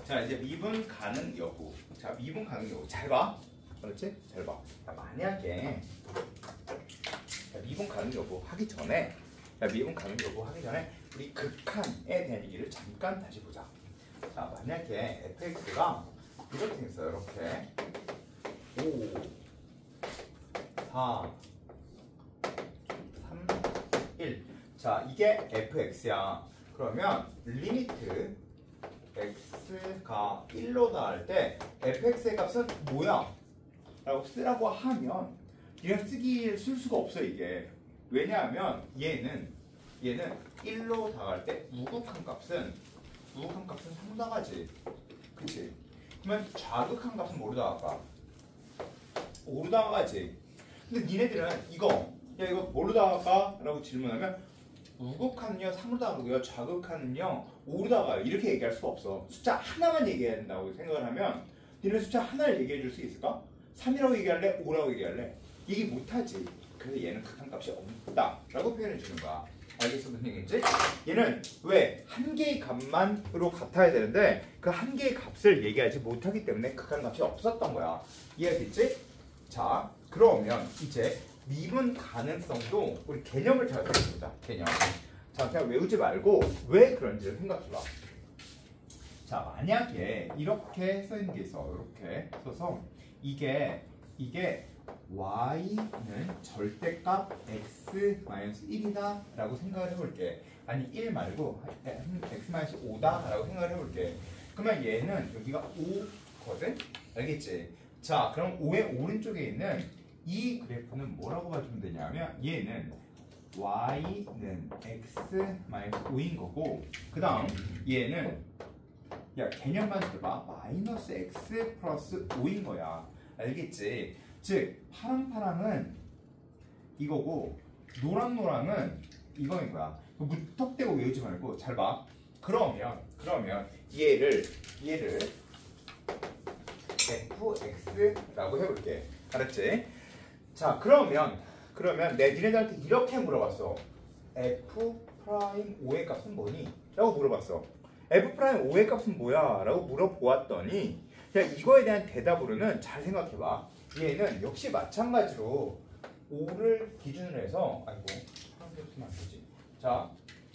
자, 이제 미분 가능 여부. 자, 미분 가능 여부. 잘 봐. 그렇지? 잘 봐. 자, 만약에 미분 가능 여부 하기 전에 우리 극한에 대한 얘기를 잠깐 다시 보자. 자, 만약에 fx가 이렇게 생겼어요. 이렇게 5, 4, 3, 1. 자, 이게 fx야. 그러면 리미트 x가 1로 닿을 때 fx의 값은 뭐야? 라고 쓰라고 하면 그냥 쓸 수가 없어 이게. 왜냐하면 얘는 1로 닿을 때 우극한 값은 상당하지. 그치? 그러면 좌극한 값은 뭐로 닿을까? 5로 닿아가지. 근데 니네들은 이거 뭐로 닿을까? 라고 질문하면 우극하는요 3으로 닿고요, 좌극하는요 5로 닿아요. 이렇게 얘기할 수가 없어. 숫자 하나만 얘기해야 된다고 생각을 하면 니네 숫자 하나를 얘기해 줄 수 있을까? 3이라고 얘기할래? 5라고 얘기할래? 얘기 못하지. 그래서 얘는 극한값이 없다 라고 표현해 주는 거야. 알겠어? 무슨 얘기인지? 얘는 왜 한 개의 값만으로 같아야 되는데 그 한 개의 값을 얘기하지 못하기 때문에 극한값이 없었던 거야. 이해했지? 자, 그러면 이제 미분 가능성도 우리 개념을 잘 배워보자. 개념. 자, 그냥 외우지 말고 왜 그런지를 생각해봐. 자, 만약에 이렇게 써있는 게 있어. 이렇게 써서 이게 y는 절대값 x-1이다 라고 생각을 해볼게. 아니 1 말고 x-5다 라고 생각을 해볼게. 그러면 얘는 여기가 5거든? 알겠지? 자, 그럼 5의 오른쪽에 있는 이 그래프는 뭐라고 봐주면 되냐면 얘는 y는 x-5인 거고, 그 다음 얘는 개념만 들어봐. 마이너스 x 플러스 5인 거야. 알겠지? 즉 파랑파랑은 이거고 노랑노랑은 이거인 거야. 무턱대고 외우지 말고 잘 봐. 그러면 얘를 fx라고 해볼게. 알았지? 자, 그러면 니네들한테 이렇게 물어봤어. f'5의 값은 뭐니? 라고 물어봤어. f'5의 값은 뭐야? 라고 물어보았더니 이거에 대한 대답으로는 잘 생각해봐. 얘는 역시 마찬가지로 5를 기준으로 해서 파란색 쓰면 안 되지. 자,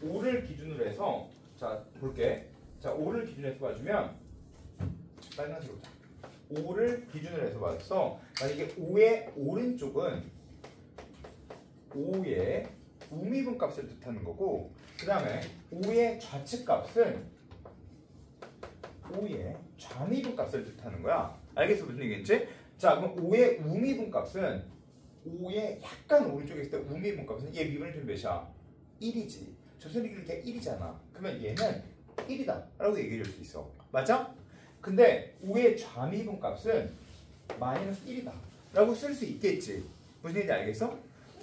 5를 기준으로 해서 자, 볼게. 자, 5를 기준으로 해서 봐주면 빨간색으로 보자. 5를 기준으로 해서 봐서 만약에 5의 오른쪽은 5의 우미분 값을 뜻하는 거고, 그 다음에 5의 좌측 값은 5의 좌미분 값을 뜻하는 거야. 알겠어? 무슨 얘기인지? 자, 그럼 5의 우미분 값은 5의 약간 오른쪽에 있을 때 우미분 값은 얘 미분의 좀 몇이야? 1이지. 접선이 이렇게 1이잖아. 그러면 얘는 1이다 라고 얘기해 줄 수 있어. 맞아? 근데 5의 좌미분 값은 마이너스 1이다 라고 쓸 수 있겠지. 무슨 얘기인지 알겠어?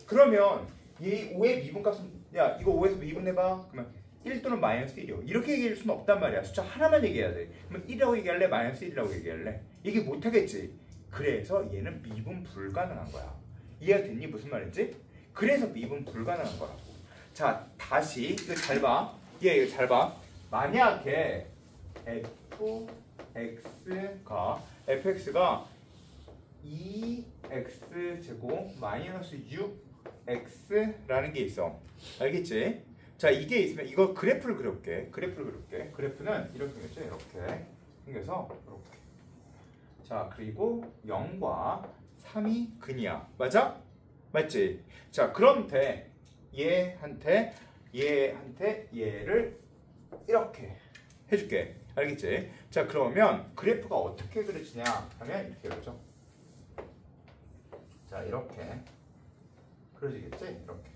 그러면 얘 5의 미분 값은 이거 5에서 미분해봐. 그러면 1 또는 마이너스 1이요. 이렇게 얘기할 수는 없단 말이야. 숫자 하나만 얘기해야 돼. 그러면 1이라고 얘기할래? 마이너스 1이라고 얘기할래? 얘기 못하겠지. 그래서 얘는 미분 불가능한 거야. 이해가 됐니? 무슨 말인지? 그래서 미분 불가능한 거라고. 자, 다시 이거 잘 봐. 이거 잘 봐. 만약에 fx가 2x제곱 마이너스 6x라는 게 있어. 알겠지? 자, 이게 있으면 이거 그래프를 그려볼게. 그래프는 이렇게 생겼죠? 이렇게 생겨서 이렇게. 자, 그리고 0과 3이 근이야. 맞아? 맞지? 자, 그런데 얘한테 얘를 이렇게 해줄게. 알겠지? 자, 그러면 그래프가 어떻게 그려지냐 하면 이렇게 그려져. 자, 이렇게 그려지겠지? 이렇게.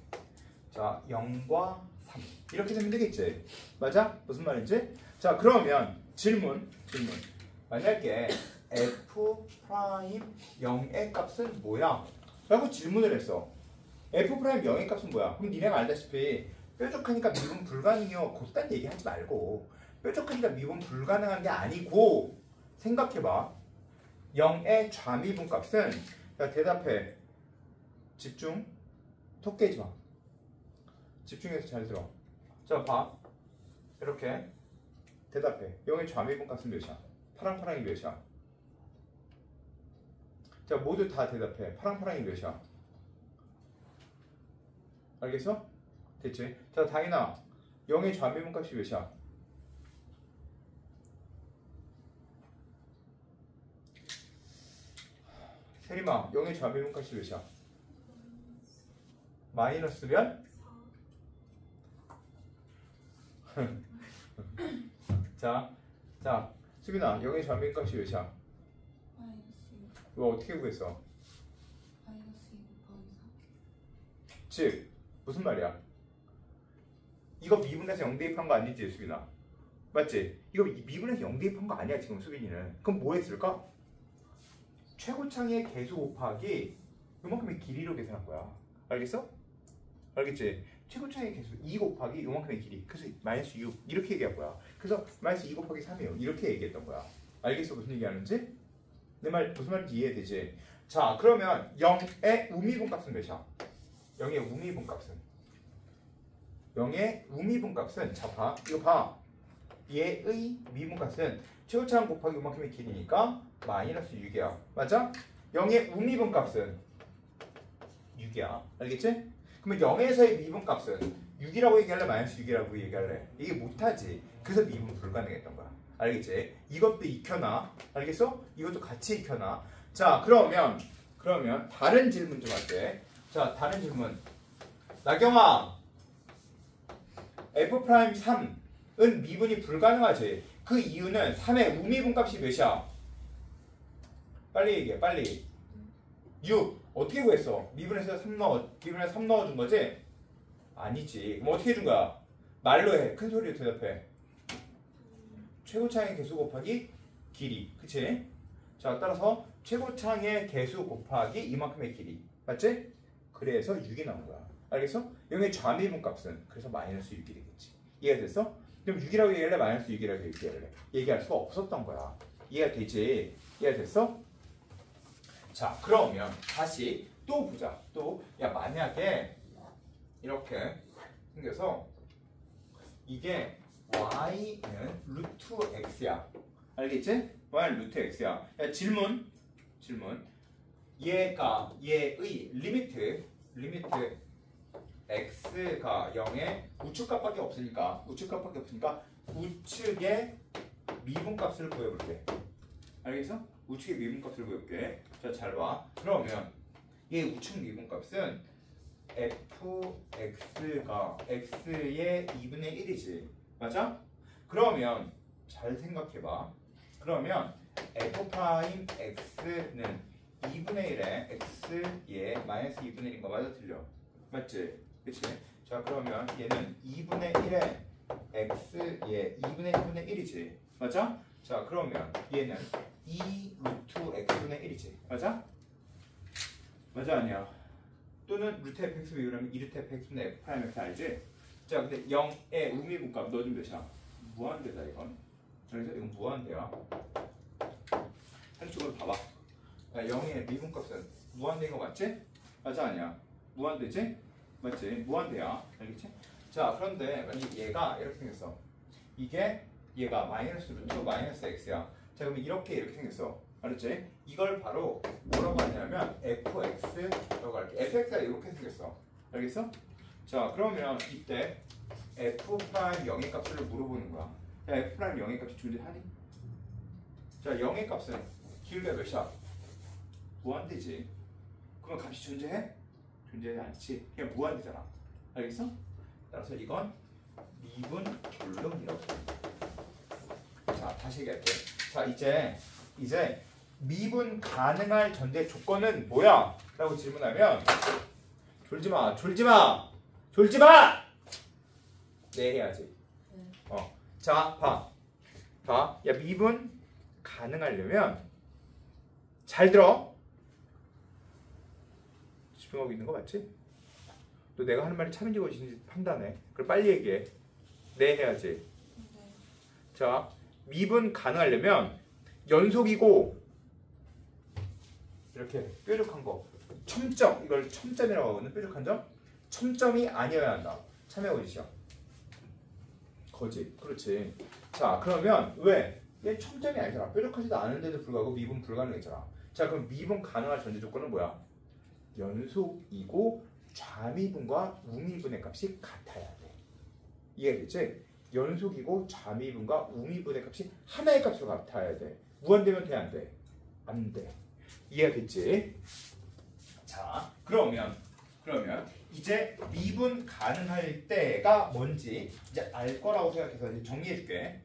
자, 0과 3 이렇게 되면 되겠지? 맞아? 무슨 말인지? 자, 그러면 질문. 만약에 f'0의 값은 뭐야? 라고 질문을 했어. f'0의 값은 뭐야? 그럼 니네가 알다시피 뾰족하니까 미분 불가능이요. 그딴 얘기하지 말고 뾰족하니까 미분 불가능한 게 아니고 생각해봐. 0의 좌미분 값은 대답해. 집중. 톡 깨지 마. 집중해서 잘 들어. 자, 봐. 이렇게 대답해. 0의 좌미분 값은 몇이야? 파랑파랑이 몇이야? 자, 모두 다 대답해. 파랑파랑이 몇이야? 알겠어? 됐지? 자, 다인아. 0의 좌미분 값이 몇이야? 세림아, 0의 좌미분 값이 몇이야? 마이너스면? 자, 수빈아, 0의 좌미분 값이 몇이야? 이거 어떻게 구했어? 즉, 무슨 말이야? 이거 미분해서 0 대입한 거 아니지, 수빈아? 맞지? 이거 미분해서 0 대입한 거 아니야, 지금 수빈이는. 그럼 뭐 했을까? 최고창의 개수 곱하기 요만큼의 길이로 계산한 거야. 알겠어? 알겠지? 최고창의 개수 2 곱하기 요만큼의 길이. 그래서 마이너스 6 이렇게 얘기한 거야. 그래서 마이너스 2 곱하기 3이에요. 이렇게 얘기했던 거야. 알겠어? 무슨 얘기하는지? 내 말 무슨 말인지 이해되지? 자, 그러면 0의 우미분 값은 몇이야? 0의 우미분 값은 0의 우미분 값은 자, 봐. 이거 봐. 얘의 미분 값은 최고차항 곱하기 요만큼의 길이니까 마이너스 6이야. 맞아? 0의 우미분 값은 6이야. 알겠지? 그러면 0에서의 미분 값은 6이라고 얘기할래? 마이너스 6이라고 얘기할래? 이게 못하지. 그래서 미분 불가능했던 거야. 알겠지? 이것도 익혀놔. 알겠어? 이것도 같이 익혀놔. 자, 그러면 다른 질문 좀 할게. 자, 다른 질문. 나경아, F'3은 미분이 불가능하지. 그 이유는 3의 우미분 값이 몇이야? 빨리 얘기해, 빨리. 6. 어떻게 구했어? 미분에서 3 넣어준 거지? 아니지. 그럼 어떻게 해준 거야? 말로 해. 큰 소리로 대답해. 최고차항의 개수 곱하기 길이. 그치? 자, 따라서 최고차항의 개수 곱하기 이만큼의 길이. 맞지? 그래서 6이 나온 거야. 알겠어? 여기 좌미분 값은 그래서 마이너스 6이 되겠지. 이해가 됐어? 그럼 6이라고 얘기할래? 마이너스 6이라고 얘기할래? 얘기할 수가 없었던 거야. 이해가 되지? 이해가 됐어? 자, 그러면 다시 또 보자. 또, 야, 만약에 이렇게 생겨서 이게 y는 루트 x야. 알겠지? y는 루트 x야. 야, 질문. 얘의 리미트 x가 0에 우측값밖에 없으니까 우측의 미분값을 구해볼게. 알겠어? 우측의 미분값을 구해볼게. 자, 잘 봐. 그러면 얘 우측 미분값은 fx가 x의 2분의 1이지. 맞아? 그러면 잘 생각해봐. 그러면 f'x는 2분의 1에 x의 마이너스 2분의 1인 거 맞아? 틀려? 맞지? 그치? 자, 그러면 얘는 2분의 1에 x의 2분의 1분의 1이지. 맞아? 자, 그러면 얘는 2 루트 x분의 1이지. 맞아? 맞아, 아니야? 또는 루트 fx 비율하면 2 루트 fx분의 f 프라임 x 알지? 자, 근데 0의 우미분값 넣어준 몇이야? 무한대다 이건. 그래서 이건 무한대야. 한쪽으로 봐봐. 0의 미분값은 무한대인 거 맞지? 맞아, 아니야? 무한대지? 맞지? 무한대야. 알겠지? 자, 그런데 만약 얘가 이렇게 생겼어. 얘가 마이너스 루트 마이너스 x야. 자, 그러면 이렇게 생겼어. 알았지? 이걸 바로 뭐라고 하냐면 fx라고 할게. fx가 이렇게 생겼어. 알겠어? 자, 그러면 이때 f' 0의 값을 물어보는 거야. 자, f' 0의 값이 존재하니? 자, 0의 값은 길이가 몇이야? 무한대지. 그럼 값이 존재해? 존재하지 않지. 그냥 무한대잖아. 알겠어? 따라서 이건 미분 결론이라고 합니다. 자, 다시 얘기할게. 자, 이제 미분 가능할 전제 조건은 뭐야? 라고 질문하면 졸지마. 네 해야지. 자, 봐. 야, 미분 가능하려면 잘 들어. 집중하고 있는 거 맞지? 너 내가 하는 말이 참인지 거짓인지 판단해. 그럼 빨리 얘기해. 네 해야지. 자, 미분 가능하려면 연속이고 이렇게 뾰족한 거 첨점, 이걸 첨점이라고 하거든. 뾰족한 점. 첨점이 아니어야 한다. 참여 거짓이야. 거짓. 그렇지. 자, 그러면 왜? 얘 청점이 아니잖아. 뾰족하지도 않은데도 불구하고 미분 불가능했잖아. 자, 그럼 미분 가능할 전제 조건은 뭐야? 연속이고 좌미분과 우미분의 값이 같아야 돼. 이해되지? 연속이고 좌미분과 우미분의 값이 하나의 값으로 같아야 돼. 무한되면 돼, 안 돼? 안 돼. 이해가 됐지? 자, 그러면 이제 미분 가능할 때가 뭔지 이제 알 거라고 생각해서 이제 정리해 줄게.